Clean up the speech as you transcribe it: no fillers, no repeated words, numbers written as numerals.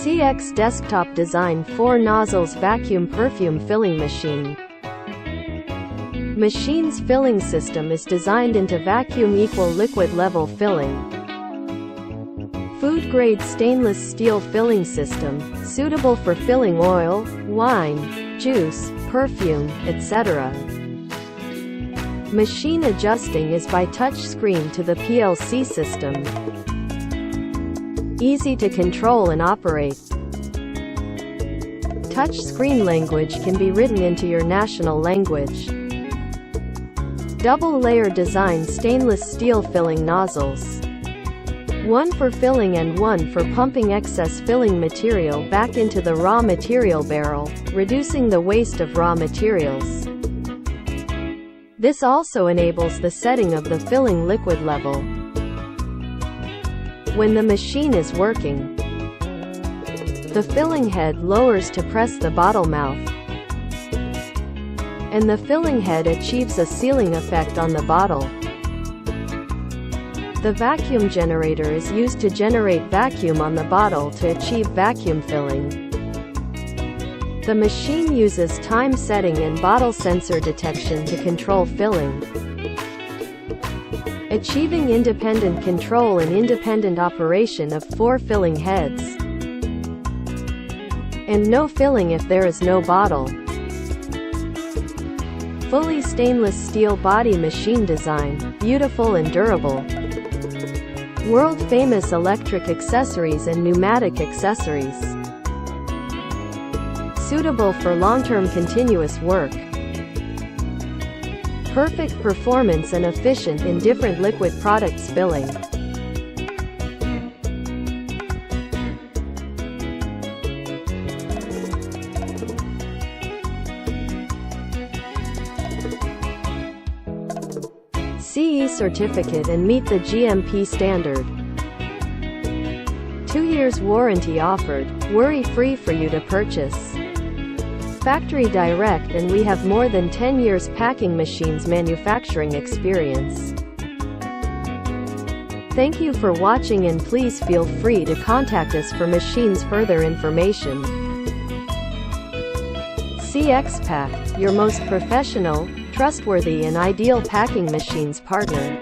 CX Desktop Design 4 Nozzles Vacuum Perfume Filling Machine. Machine's filling system is designed into vacuum equal liquid level filling. Food-grade stainless steel filling system, suitable for filling oil, wine, juice, perfume, etc. Machine adjusting is by touch screen to the PLC system. Easy to control and operate. Touch screen language can be written into your national language. Double layer design stainless steel filling nozzles. One for filling and one for pumping excess filling material back into the raw material barrel, reducing the waste of raw materials. This also enables the setting of the filling liquid level. When the machine is working, the filling head lowers to press the bottle mouth, and the filling head achieves a sealing effect on the bottle. The vacuum generator is used to generate vacuum on the bottle to achieve vacuum filling. The machine uses time setting and bottle sensor detection to control filling, achieving independent control and independent operation of 4 filling heads, and no filling if there is no bottle. Fully stainless steel body machine design, beautiful and durable. World-famous electric accessories and pneumatic accessories. Suitable for long-term continuous work. Perfect performance and efficient in different liquid products filling. CE certificate and meet the GMP standard. 2 years warranty offered, worry-free for you to purchase. Factory direct, and we have more than 10 years packing machines manufacturing experience. Thank you for watching, and please feel free to contact us for machines further information. CX Pack, your most professional, trustworthy and ideal packing machines partner.